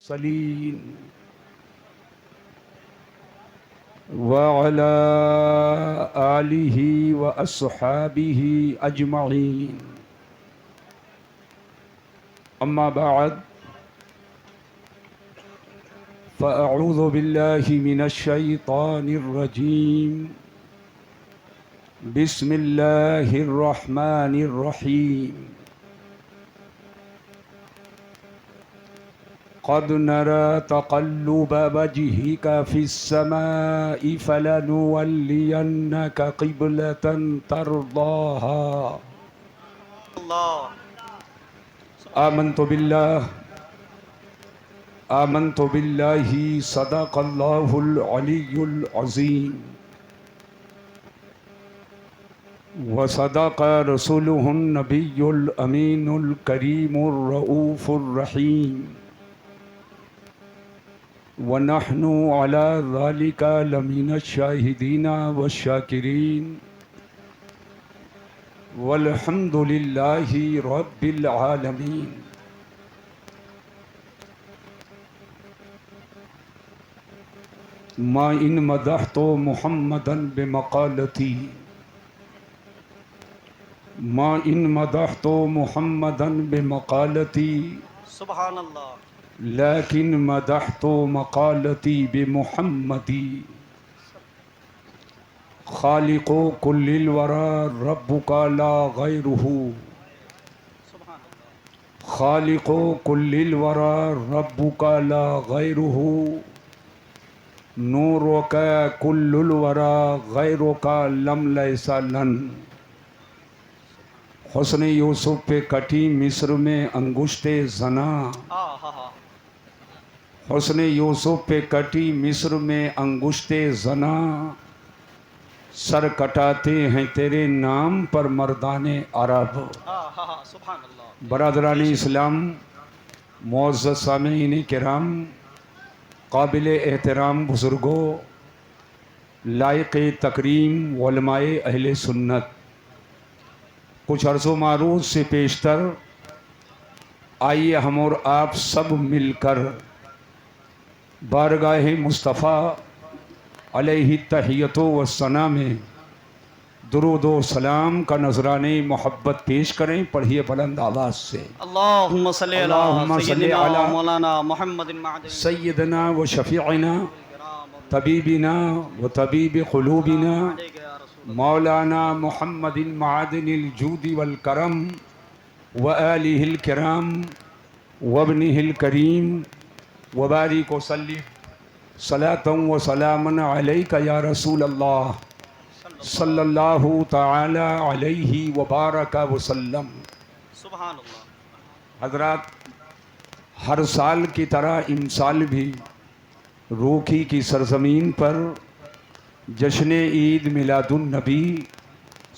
المرسلين وعلى آله وأصحابه أجمعين. أما بعد فأعوذ بالله من الشيطان الرجيم. بسم الله الرحمن الرحيم. قد نرى تقلب وجهك في السماء فلنولينك قبلة ترضاها. آمنت بالله صدق الله العلي العظيم وصدق رسوله النبي الأمين الكريم الرؤوف الرحيم ونحن على ذلك لمن الشاهدين والشاكرين والحمد لله رب العالمين. ما إن مدحت محمدا بمقالتي ما إن مدحت محمدا بمقالتي سبحان اللہ. لكن مدحت مقالتي بمحمدي خالق كل الورى ربك لا غيره. سبحان اللہ. خالق كل الورى ربك لا غيره. نورك كل الورى غيرك لم ليس لن. حسن یوسف پہ کٹی مصر میں انگشت زنا. حسن یوسف پہ کٹی مصر میں انگشت زنا. سر کٹاتے ہیں تیرے نام پر مردان عرب. سبحان اللہ. برادران اسلام، معزز سامعین کرام، قابل احترام بزرگوں، لائق تکریم علماء اہل سنت، کچھ عرض و معروض سے پیشتر آئیے ہم اور آپ سب مل کر بارگاہ مصطفیٰ علیہ التحیۃ والثناء میں درود و سلام کا نذرانے محبت پیش کریں. پڑھیے بلند آواز سے. اللہم صلی اللہم علی صلی سیدنا علی مولانا محمد معدن سیدنا و شفیعنا طبیبنا و طبیب قلوبنا مولانا محمد معدن الجود والکرم وآلہ الکرام وابنہ الکریم وبارک وسلم صلاۃ و سلاما علیک یا رسول اللہ صلی اللہ تعالی علیہ وبارک وسلم. سبحان اللہ. حضرات، ہر سال کی طرح ان سال بھی روکھی کی سرزمین پر جشن عید میلاد النبی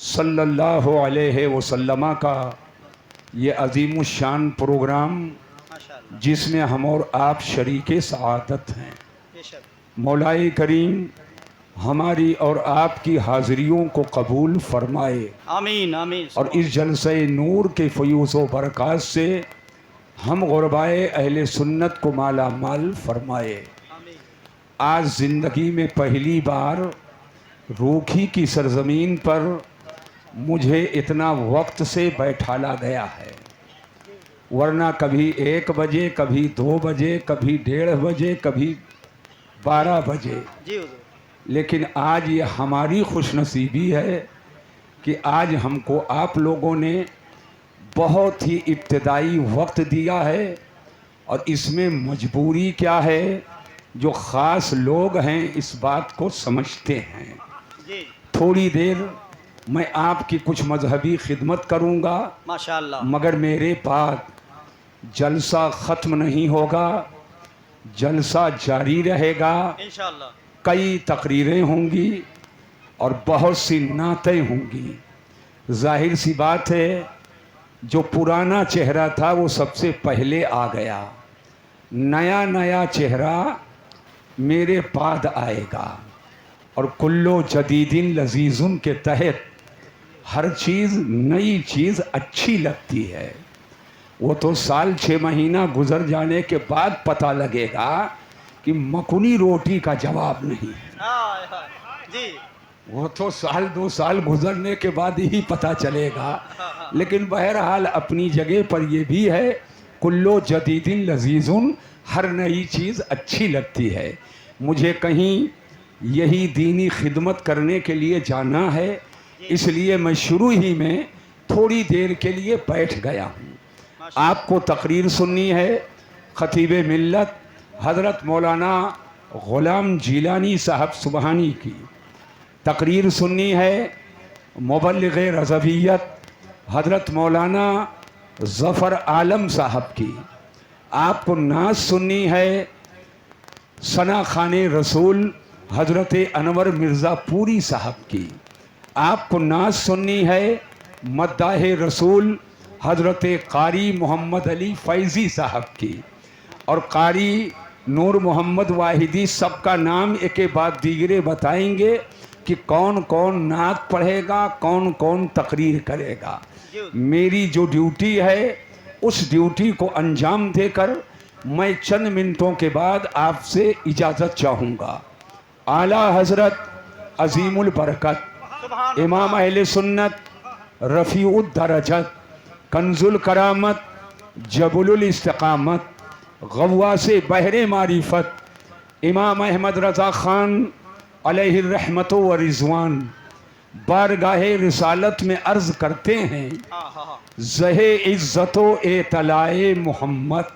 صلی اللہ علیہ وسلم کا یہ عظیم الشان پروگرام ماشاءاللہ. جس میں ہم اور آپ شریک سعادت ہیں. بے شک. مولا کریم ہماری اور آپ کی حاضریوں کو قبول فرمائے آمین آمین. اور اس جلسہ نور کے فیوز و برکات سے ہم غربائے اہل سنت کو مالا مال فرمائے. آمین. آج زندگی میں پہلی بار روکھی کی سرزمین پر مجھے اتنا وقت سے بیٹھالا گیا ہے، ورنہ کبھی 1 بجے، کبھی 2 بجے، کبھی 1:30 بجے، کبھی 12 بجے. جی حضور. لیکن آج یہ ہماری خوش نصیبی ہے کہ آج ہم کو آپ لوگوں نے بہت ہی ابتدائی وقت دیا ہے، اور اس میں مجبوری کیا ہے، جو خاص لوگ ہیں اس بات کو سمجھتے ہیں. جی. تھوڑی دیر میں آپ کی کچھ مذہبی خدمت کروں گا، ماشاءاللہ. مگر میرے بعد جلسہ ختم نہیں ہوگا، جلسہ جاری رہے گا. انشاءاللہ. کئی تقریریں ہوں گی اور بہت سی نعتیں ہوں گی. ظاہر سی بات ہے، جو پرانا چہرہ تھا وہ سب سے پہلے آ گیا، نیا چہرہ میرے بعد آئے گا. اور کلو جدید لذیذن کے تحت ہر چیز نئی چیز اچھی لگتی ہے. وہ تو سال 6 مہینہ گزر جانے کے بعد پتہ لگے گا کہ مکھنی روٹی کا جواب نہیں. ہائے ہائے. جی. وہ تو سال 2 سال گزرنے کے بعد ہی پتہ چلے گا. لیکن بہرحال اپنی جگہ پر یہ بھی ہے کلو جدید لذیذ، ہر نئی چیز اچھی لگتی ہے. مجھے کہیں یہی دینی خدمت کرنے کے لیے جانا ہے، اس لیے میں شروع ہی میں تھوڑی دیر کے لیے بیٹھ گیا ہوں. آپ کو تقریر سننی ہے خطیب ملت حضرت مولانا غلام جیلانی صاحب سبحانی کی. تقریر سننی ہے مبلغ رضویت حضرت مولانا ظفر عالم صاحب کی. آپ کو نعت سننی ہے ثنا خان رسول حضرت انور مرزا پوری صاحب کی. آپ کو نعت سننی ہے مداح رسول حضرت قاری محمد علی فیضی صاحب کی. اور قاری نور محمد واحدی سب کا نام ایک کے بعد دیگرے بتائیں گے کہ کون کون نعت پڑھے گا، کون کون تقریر کرے گا. میری جو ڈیوٹی ہے اس ڈیوٹی کو انجام دے کر میں چند منٹوں کے بعد آپ سے اجازت چاہوں گا. اعلیٰ حضرت عظیم البرکت امام اہل سنت رفیع الدرجت کنز الکرامت جبل الاستقامت غواص بحر معرفت امام احمد رضا خان علیہ الرحمت و رضوان بارگاہ رسالت میں عرض کرتے ہیں زہ عزت و اطلاع محمد.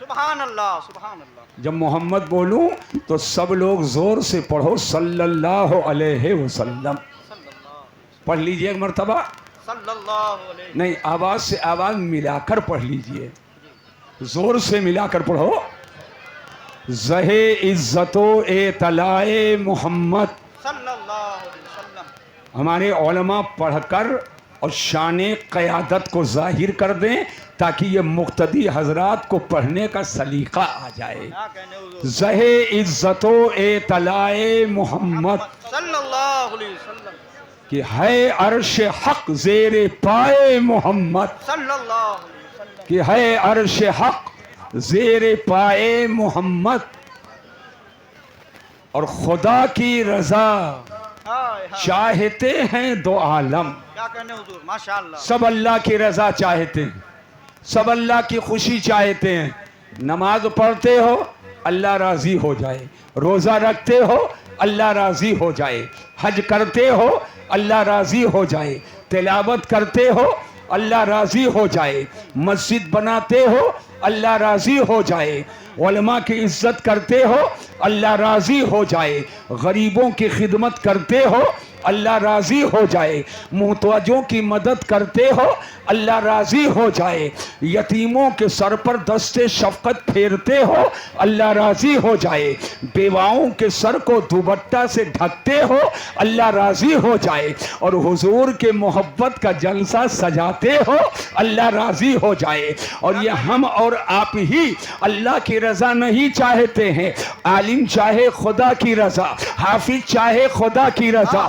سبحان اللہ سبحان اللہ. جب محمد بولوں تو سب لوگ زور سے پڑھو صلی اللہ علیہ وسلم. پڑھ لیجئے ایک مرتبہ. صلی اللہ علیہ. نہیں، آواز سے آواز ملا کر پڑھ لیجئے، زور سے ملا کر پڑھو. زہ عزت و اطلاع محمد. صلی اللہ علیہ وسلم. ہمارے علماء پڑھ کر اور شان قیادت کو ظاہر کر دیں تاکہ یہ مقتدی حضرات کو پڑھنے کا سلیقہ آ جائے. کیا کہنے حضور. زہ عزت و اطلاع محمد صلی اللہ علیہ وسلم. کہ ہے عرش حق زیر پائے محمد. صلی اللہ علیہ وسلم. کہ ہے عرش حق زیر پائے محمد. اور خدا کی رضا ہائے ہائے. چاہتے ہیں دو عالم. کیا کہنے حضور. ماشاءاللہ. سب اللہ کی رضا چاہتے ہیں، سب اللہ کی خوشی چاہتے ہیں. نماز پڑھتے ہو اللہ راضی ہو جائے، روزہ رکھتے ہو اللہ راضی ہو جائے، حج کرتے ہو اللہ راضی ہو جائے، تلاوت کرتے ہو اللہ راضی ہو جائے، مسجد بناتے ہو اللہ راضی ہو جائے، علماء کی عزت کرتے ہو اللہ راضی ہو جائے، غریبوں کی خدمت کرتے ہو اللہ راضی ہو جائے، محتاجوں کی مدد کرتے ہو اللہ راضی ہو جائے، یتیموں کے سر پر دست شفقت پھیرتے ہو اللہ راضی ہو جائے، بیواؤں کے سر کو دوپٹہ سے ڈھکتے ہو اللہ راضی ہو جائے، اور حضور کے محبت کا جلسہ سجاتے ہو اللہ راضی ہو جائے. اور یہ ہم اور آپ ہی اللہ کی رضا نہیں چاہتے ہیں. عالم چاہے خدا کی رضا، حافظ چاہے خدا کی رضا،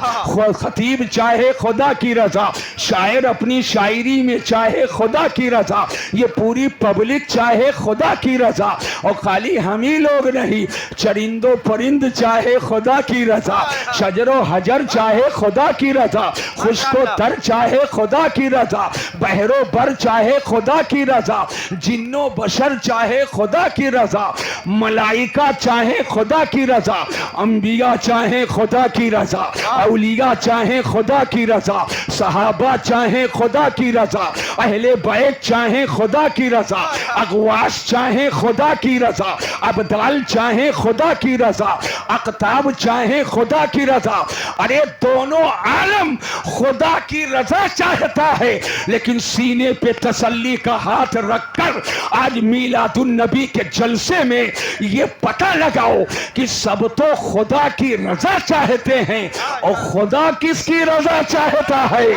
خطیب چاہے خدا کی رضا، شاعر اپنی شاعری میں چاہے خدا کی رضا، یہ پوری پبلک چاہے خدا کی رضا. اور خالی ہم ہی لوگ نہیں، چرند و پرند چاہے خدا کی رضا، شجر و حجر چاہے خدا کی رضا، خشک و تر چاہے خدا کی رضا، بحر و بر چاہے خدا کی رضا، جن و بشر چاہے خدا کی رضا، ملائکہ چاہے خدا کی رضا، انبیاء چاہے خدا کی رضا، اولیاء چاہیں خدا کی رضا، صحابہ چاہیں خدا کی رضا، اہل بیت چاہیں خدا کی رضا، اغواس چاہیں خدا کی رضا، ابدال چاہیں خدا کی رضا، اقطاب چاہیں خدا کی رضا. ارے دونوں عالم خدا کی رضا چاہتا ہے، لیکن سینے پہ تسلی کا ہاتھ رکھ کر آج میلاد النبی کے جلسے میں یہ پتہ لگاؤ کہ سب تو خدا کی رضا چاہتے ہیں، اور خدا کس کی رضا چاہتا ہے؟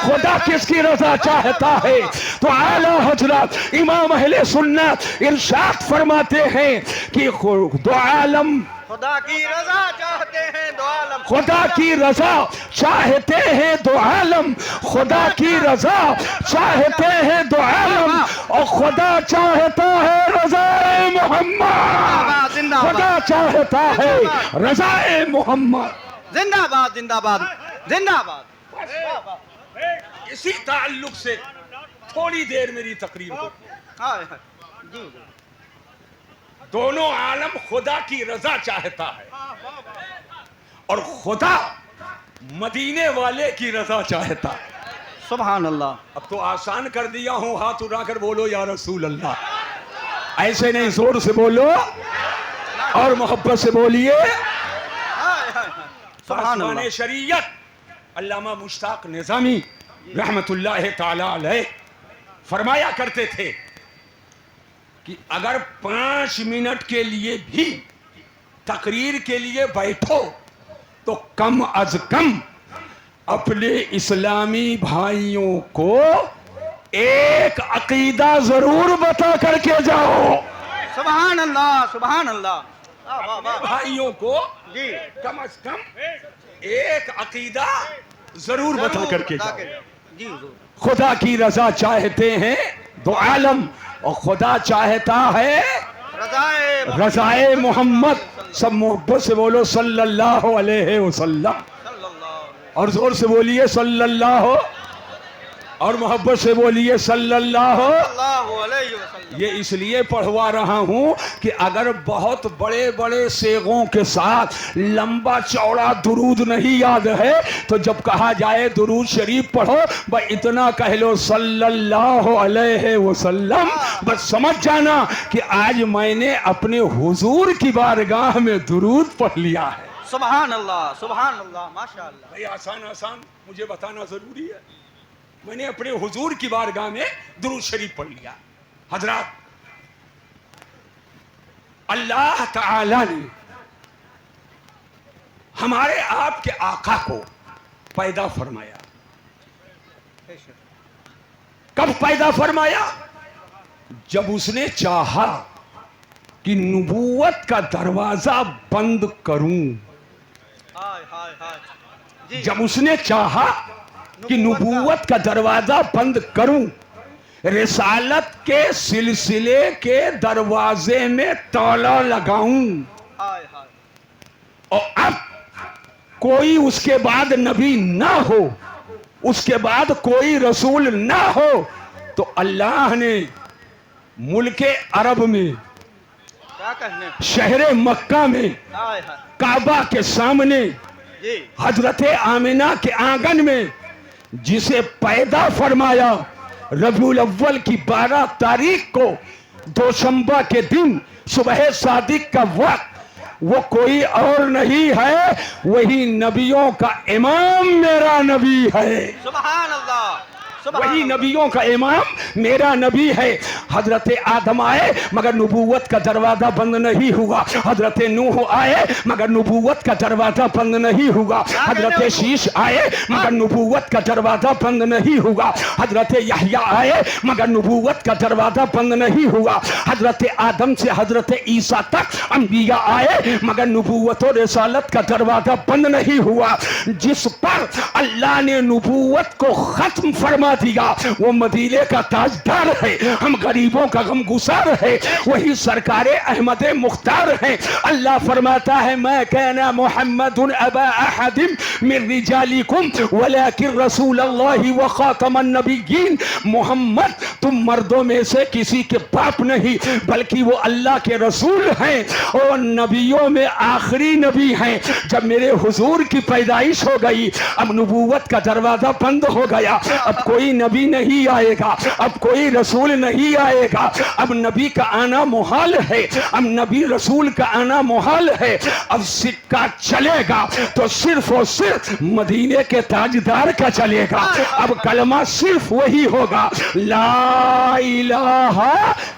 خدا کس کی رضا چاہتا ہے؟ تو اعلیٰ حضرت امام اہل سنت ارشاد فرماتے ہیں کہ دو عالم خدا کی رضا چاہتے ہیں دو عالم خدا کی رضا چاہتے ہیں دو عالم خدا کی رضا چاہتے ہیں دو عالم اور خدا چاہتا ہے رضا محمد خدا چاہتا ہے رضا محمد زندہ باد زندہ باد زندہ باد اسی تعلق سے تھوڑی دیر میری تقریر ہو ہائے ہائے جی دونوں عالم خدا کی رضا چاہتا ہے اور خدا مدینے والے کی رضا چاہتا ہے سبحان اللہ اب تو آسان کر دیا ہوں ہاتھ اٹھا کر بولو یا رسول اللہ ایسے نہیں زور سے بولو اور محبت سے بولیے ہائے ہائے سبحان پاسبان اللہ شریعت علامہ مشتاق نظامی رحمت اللہ تعالی علیہ فرمایا کرتے تھے کہ اگر 5 منٹ کے لیے بھی تقریر کے لیے بیٹھو تو کم از کم اپنے اسلامی بھائیوں کو ایک عقیدہ ضرور بتا کر کے جاؤ سبحان اللہ سبحان اللہ واہ واہ واہ بھائیوں کو جی کم از کم ایک عقیدہ ضرور بتا کر کے جاؤ جی حضور خدا کی رضا چاہتے ہیں دو عالم اور خدا چاہتا ہے رضائے رضائے محمد سب محبت سے بولو صلی اللہ علیہ وسلم صلی اللہ اور زور سے بولیے صلی اللہ اور محبت سے بولیے صلی اللہ علیہ وسلم یہ اس لیے پڑھوا رہا ہوں کہ اگر بہت بڑے بڑے سیغوں کے ساتھ لمبا چوڑا درود نہیں یاد ہے تو جب کہا جائے درود شریف پڑھو بس اتنا کہہ لو صلی اللہ علیہ وسلم بس سمجھ جانا کہ آج میں نے اپنے حضور کی بارگاہ میں درود پڑھ لیا ہے سبحان اللہ ماشاء اللہ بھئی آسان آسان مجھے بتانا ضروری ہے میں نے اپنے حضور کی بارگاہ میں درود شریف پڑھ لیا حضرات اللہ تعالی نے ہمارے آپ کے آقا کو پیدا فرمایا کب پیدا فرمایا جب اس نے چاہا کہ نبوت کا دروازہ بند کروں ہائے ہائے ہائے جی جب اس نے چاہا کہ نبوت کا دروازہ بند کروں رسالت کے سلسلے کے دروازے میں تالا لگاؤں ہائے ہائے اور اب کوئی اس کے بعد نبی نہ ہو اس کے بعد کوئی رسول نہ ہو تو اللہ نے ملک عرب میں کیا کہنے شہر مکہ میں ہائے ہائے کعبہ کے سامنے جی حضرت آمنہ کے آنگن میں جسے پیدا فرمایا ربیع الاول کی 12 تاریخ کو دوشنبہ کے دن صبح صادق کا وقت وہ کوئی اور نہیں ہے وہی نبیوں کا امام میرا نبی ہے سبحان اللہ وہی نبیوں کا امام میرا نبی ہے حضرت آدم آئے مگر نبوت کا دروازہ بند نہیں ہوا حضرت نوح آئے مگر نبوت کا دروازہ بند نہیں ہوا حضرت شیش آئے مگر نبوت کا دروازہ بند نہیں ہوا حضرت یحییٰ آئے مگر نبوت کا دروازہ بند نہیں ہوا حضرت آدم سے حضرت عیسیٰ تک انبیاء آئے مگر نبوت و رسالت کا دروازہ بند نہیں ہوا جس پر اللہ نے نبوت کو ختم فرما دیا وہ مدینے کا تاجدار ہے ہم غریبوں کا غم گسار ہے وہی سرکار احمد مختار ہے اللہ فرماتا ہے میں کہنا محمد ابا احد من رجالکم ولیکن رسول اللہ وخاتم النبیین محمد تم مردوں میں سے کسی کے باپ نہیں بلکہ وہ اللہ کے رسول ہیں اور نبیوں میں آخری نبی ہیں جب میرے حضور کی پیدائش ہو گئی اب نبوت کا دروازہ بند ہو گیا اب کوئی نبی نہیں آئے گا اب کوئی رسول نہیں آئے گا اب نبی کا آنا محال ہے اب نبی رسول کا آنا محال ہے اب سکہ چلے گا تو صرف اور صرف مدینے کے تاجدار کا چلے گا اب کلمہ صرف وہی ہوگا لا الہ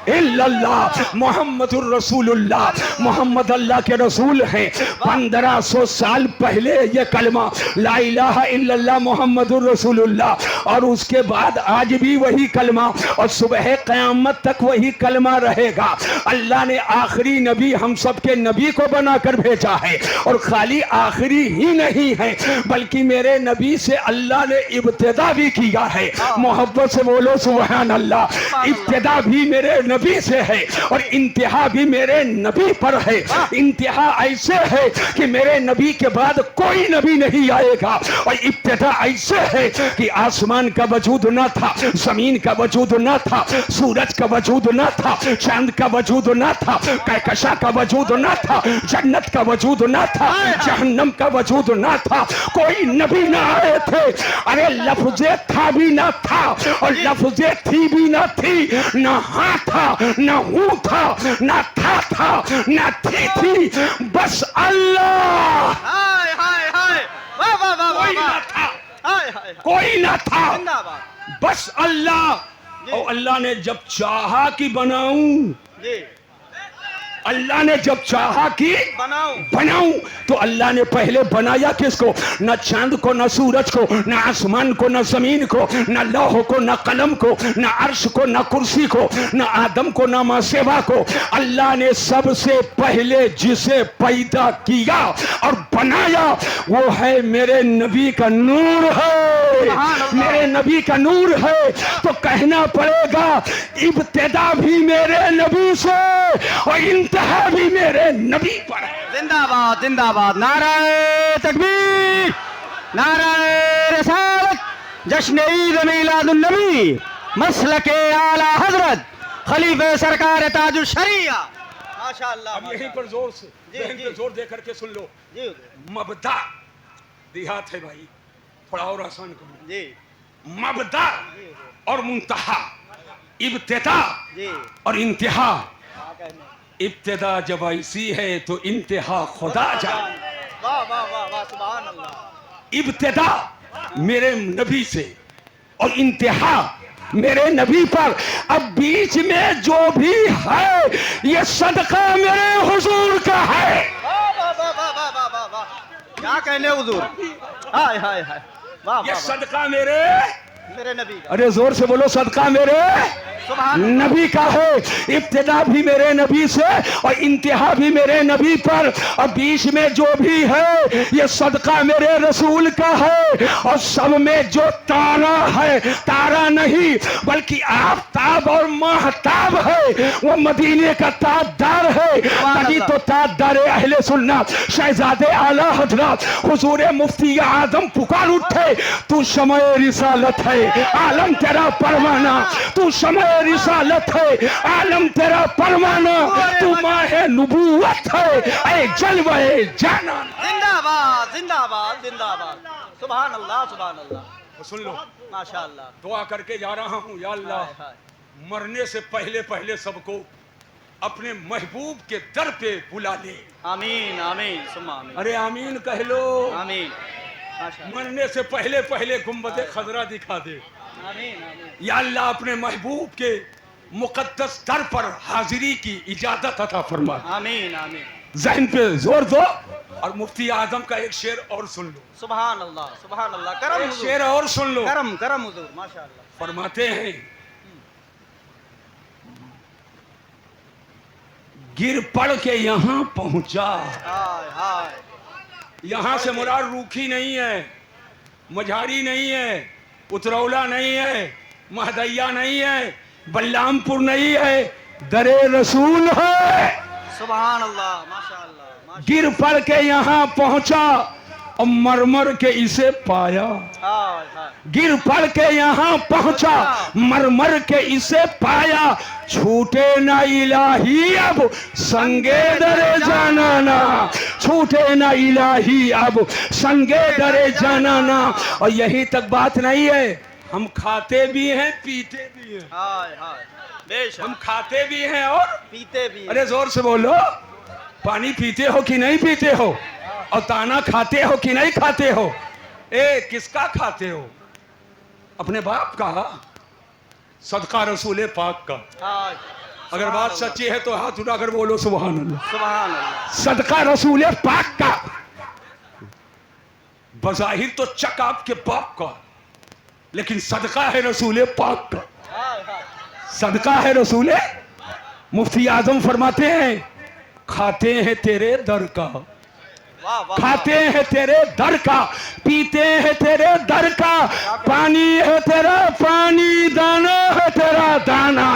الا اللہ محمد الرسول اللہ محمد اللہ کے رسول ہیں 1500 سال پہلے یہ کلمہ لا الہ الا اللہ محمد الرسول اللہ اور اس کے کے بعد آج بھی وہی کلمہ اور صبح قیامت تک وہی کلمہ رہے گا. اللہ نے آخری نبی ہم سب کے نبی کو بنا کر بھیجا ہے, اور خالی آخری ہی نہیں ہے بلکہ میرے نبی سے اللہ نے ابتدا بھی کیا ہے. محبت سے بولو سبحان اللہ. ابتدا بھی میرے نبی سے ہے اور انتہا بھی میرے نبی پر ہے. انتہا ایسے ہے کہ میرے نبی کے بعد کوئی نبی نہیں آئے گا, اور ابتدا ایسے ہے کہ آسمان کا وجود نہ تھا, زمین کا وجود نہ تھا, سورج کا وجود نہ تھا, چاند کا وجود نہ تھا, کہکشاں کا وجود نہ تھا, جنت کا وجود نہ تھا, جہنم کا وجود نہ تھا, کوئی نبی نہ آئے تھے. ارے لفظ تھا بھی نہ تھا اور لفظ تھی بھی نہ تھی, نہ ہاں تھا نہ ہوں تھا, نہ تھا نہ تھی, بس اللہ. ہائے ہائے ہائے واہ واہ واہ کوئی واہ نہ تھا, ہائے ہائے کوئی نہ تھا, زندہ باد بس اللہ. اور اللہ نے جب چاہا کہ بناؤں, جی اللہ نے جب چاہا کہ بناؤں تو اللہ نے پہلے بنایا کس کو؟ نہ چاند کو, نہ سورج کو, نہ آسمان کو, نہ زمین کو, نہ لوح کو, نہ قلم کو, نہ عرش کو, نہ کرسی کو, نہ آدم کو, نہ ماسیوا کو. اللہ نے سب سے پہلے جسے پیدا کیا اور بنایا وہ ہے میرے نبی کا نور ہے, میرے نبی کا نور ہے. تو کہنا پڑے گا ابتدا بھی میرے نبی سے اور انتہا بھی میرے نبی پر ہے. زندہ باد زندہ باد. نعرہ تکبیر, نعرہ رسالت, جشن عید میلاد النبی, مسلک اعلی حضرت خلیفہ سرکار تاج الشریعہ. ماشاء اللہ. اب یہیں پر زور سے ذہن پہ زور دے کر کے سن لو. جی مبدا دیہات ہے بھائی, تھوڑا اور آسان کرو. جی مبدا اور منتہا, ابتدا جی اور انتہا. ابتدا جب ایسی ہے تو انتہا خدا جانے. واہ واہ واہ واہ سبحان اللہ. ابتدا میرے نبی سے اور انتہا میرے نبی پر. اب بیچ میں جو بھی ہے یہ صدقہ میرے حضور کا ہے. واہ واہ واہ واہ واہ واہ واہ واہ. کیا کہنے حضور. ہائے ہائے ہائے واہ یہ واہ صدقہ میرے میرے نبی کا. ارے زور سے بولو, صدقہ میرے سبحان نبی کا ہے. ابتدا بھی میرے نبی سے اور انتہا بھی میرے نبی پر, اور بیچ میں جو بھی ہے یہ صدقہ میرے رسول کا ہے. اور سب میں جو تارا ہے, تارا نہیں بلکہ آفتاب اور ماہتاب ہے, وہ مدینے کا تاجدار ہے. تبھی تو تاجدار اہل سنت شہزادے اعلی حضرت حضور مفتی اعظم پکار اٹھے, تو شمع رسالت ہے عالم تیرا پروانہ, تو شمع رسالت ہے عالم تیرا پروانہ, تو ماہ نبوت ہے اے جلوہ جانان. زندہ باد زندہ باد زندہ باد. سبحان اللہ سبحان اللہ. سن لو, ماشاء اللہ. دعا کر کے جا رہا ہوں, یا اللہ ہائے ہائے. مرنے سے پہلے سب کو اپنے محبوب کے در پہ بلا لے. آمین آمین ثم آمین. ارے آمین کہہ لو. آمین. ماشاء اللہ. مرنے سے پہلے گنبد خضرا دکھا دے. آمین آمین. یا اللہ اپنے محبوب کے مقدس در پر حاضری کی اجازت عطا فرما. آمین آمین. ذہن پہ زور دو, اور مفتی اعظم کا ایک شعر اور سن لو. سبحان اللہ سبحان اللہ. کرم ایک حضور. شعر اور سن لو. کرم کرم حضور. ماشاء اللہ. فرماتے ہیں گر پڑ کے یہاں پہنچا. ہائے ہائے. یہاں سے مراد روکھی نہیں ہے, مجھاری نہیں ہے, اترولہ نہیں ہے, مہدیہ نہیں ہے, بلرام پور نہیں ہے, در رسول ہے. سبحان اللہ ماشاء اللہ. گر پڑ کے یہاں پہنچا اور مرمر کے اسے پایا. ہائے ہائے. گر پڑ کے یہاں پہنچا مرمر کے اسے پایا. چھوٹے نہ الہی اب سنگے در جانانا, چھوٹے نہ الہی اب سنگے در جانانا. اور یہی تک بات نہیں ہے, ہم کھاتے بھی ہیں پیتے بھی ہیں. ہائے ہائے. بے شک. ہم کھاتے بھی ہیں اور پیتے بھی. ارے زور سے بولو, پانی پیتے ہو کہ نہیں پیتے ہو, اور دانا کھاتے ہو کہ نہیں کھاتے ہو. اے کس کا کھاتے ہو؟ اپنے باپ کا, صدقہ رسول پاک کا. ہائے. اگر بات سچی ہے تو ہاتھ اٹھا کر بولو سبحان اللہ. سبحان اللہ. صدقہ رسول پاک کا. بظاہر تو چک آپ کے باپ کا, لیکن صدقہ ہے رسول پاک کا، صدقہ ہے رسول. مفتی اعظم فرماتے ہیں کھاتے ہیں تیرے در کا، کھاتے ہیں تیرے در کا، پیتے ہیں تیرے در کا، پانی ہے تیرا پانی، دانا ہے تیرا دانا،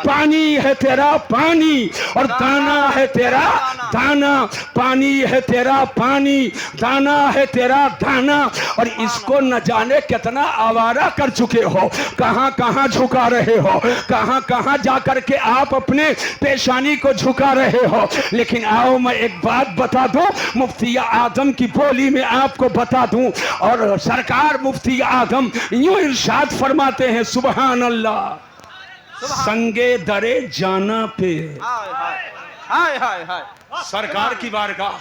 پانی ہے تیرا پانی اور دانا ہے تیرا دانا، پانی ہے تیرا پانی، دانا ہے تیرا دانا. اور اس کو نہ جانے کتنا آوارہ کر چکے ہو، کہاں کہاں جھکا رہے ہو، کہاں کہاں جا کر کے آپ اپنے پیشانی کو جھکا رہے ہو. لیکن آؤ میں ایک بات بتا دوں، مفتی اعظم کی بولی میں آپ کو بتا دوں، اور سرکار مفتی اعظم یوں ارشاد فرماتے ہیں سبحان اللہ، سنگے درے جانا پہ، سرکار کی بارگاہ،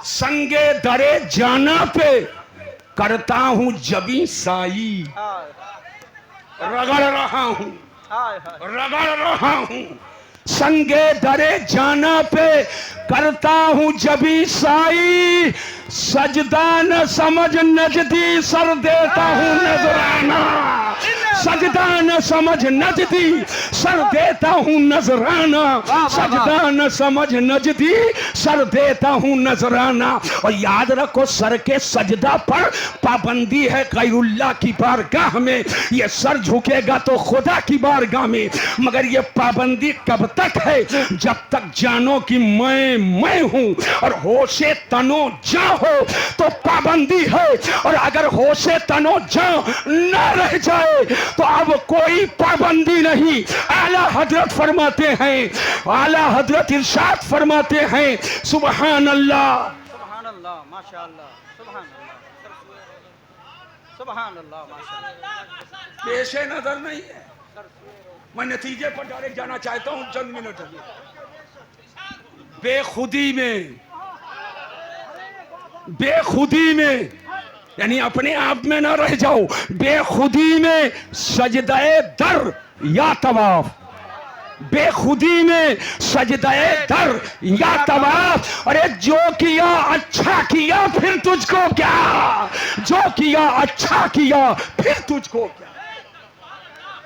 سنگے درے جانا پہ کرتا ہوں جبیں سائی، رگڑ رہا ہوں، رگڑ رہا ہوں، سنگے درے جانا پہ کرتا ہوں جبیں سائی، سجدہ نہ سمجھ نجدی سر دیتا ہوں نذرانہ، سجدہ نہ سمجھ نجدی سر دیتا ہوں نذرانہ، سجدہ نہ سمجھ نجدی سر دیتا ہوں نذرانہ. اور یاد رکھو سر کے سجدہ پر پابندی ہے غیر اللہ کی بارگاہ میں، یہ سر جھکے گا تو خدا کی بارگاہ میں، مگر یہ پابندی کب تک ہے؟ جب تک جانو کہ میں ہوں اور ہوش تنو جاں ہو تو پابندی ہے، اور اگر ہوش تنو جاں نہ رہ جائے تو اب کوئی پابندی نہیں. اعلیٰ حضرت فرماتے ہیں، اعلیٰ حضرت ارشاد فرماتے ہیں سبحان اللہ، سبحان اللہ، ماشاءاللہ، سبحان اللہ، سبحان اللہ، ماشاءاللہ. پیش نظر نہیں ہے. میں نتیجے پر ڈائریکٹ جانا چاہتا ہوں، چند منٹ ابھی. بے خودی میں، بے خودی میں یعنی اپنے آپ میں نہ رہ جاؤ، بے خودی میں سجدہ در یا طواف، بے خودی میں سجدہ در یا طواف. ارے جو کیا اچھا کیا پھر تجھ کو کیا، جو کیا اچھا کیا پھر تجھ کو کیا.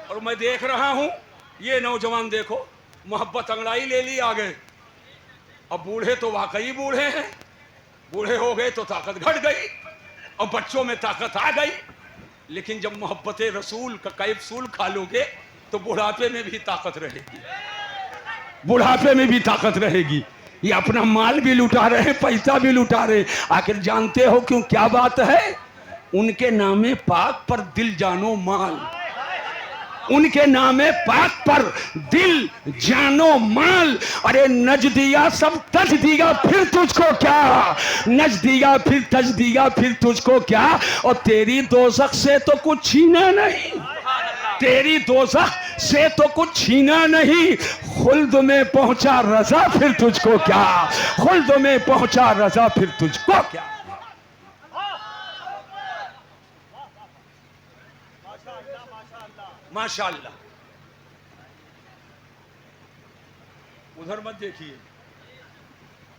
اور میں دیکھ رہا ہوں یہ نوجوان دیکھو محبت انگڑائی لے لی آگے. اب بوڑھے تو واقعی بوڑھے ہیں، بوڑھے ہو گئے تو طاقت گھٹ گئی اور بچوں میں طاقت آ گئی. لیکن جب محبت رسول کا کیپسول کھا لو گے تو بڑھاپے میں بھی طاقت رہے گی، بڑھاپے میں بھی طاقت رہے گی. یہ اپنا مال بھی لٹا رہے ہیں، پیسہ بھی لٹا رہے ہیں. آخر جانتے ہو کیوں کیا بات ہے؟ ان کے نام پاک پر دل جانو مال، ان کے نام پاک پر دل جانو مال. ارے نج دیا سب تج دیا پھر تجھ کو کیا، نج دیا پھر تج دیا پھر تجھ کو کیا. اور تیری دوزخ سے تو کچھ چھینا نہیں، تیری دوزخ سے تو کچھ چھینا نہیں. خلد میں پہنچا رضا پھر تجھ کو کیا، خلد میں پہنچا رضا پھر تجھ کو کیا. ماشاءاللہ. ادھر مت دیکھیے،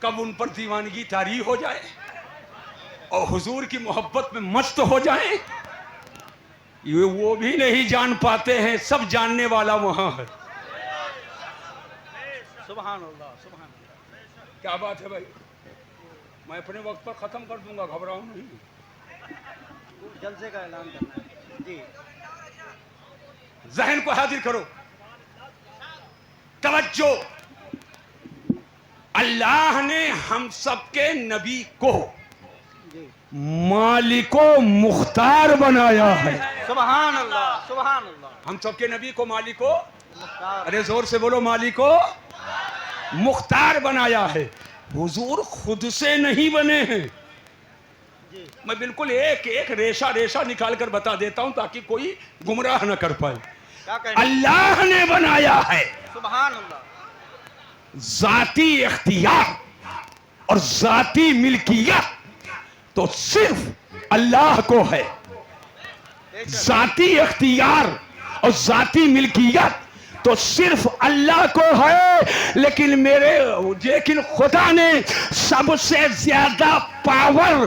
کب ان پر دیوانگی طاری ہو جائے اور حضور کی محبت میں مست ہو جائیں، یہ وہ بھی نہیں جان پاتے ہیں. سب جاننے والا وہاں ہے. سبحان اللہ، سبحان اللہ. کیا بات ہے بھائی؟ میں اپنے وقت پر ختم کر دوں گا، گھبراؤں نہیں. جلسے کا اعلان کرنا ہے جی. ذہن کو حاضر کرو، توجہ. اللہ نے ہم سب کے نبی کو مالک و مختار بنایا ہے. سبحان اللہ، سبحان اللہ. ہم سب کے نبی کو مالک و، مختار. ارے زور سے بولو، مالک و مختار بنایا ہے. حضور خود سے نہیں بنے ہیں. جی. میں بالکل ایک ایک ریشہ ریشہ نکال کر بتا دیتا ہوں تاکہ کوئی گمراہ نہ کر پائے. کیا کہنا؟ اللہ نے بنایا ہے. سبحان اللہ. ذاتی اختیار اور ذاتی ملکیت تو صرف اللہ کو ہے. ذاتی اختیار اور ذاتی ملکیت تو صرف اللہ کو ہے. لیکن خدا نے سب سے زیادہ پاور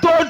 2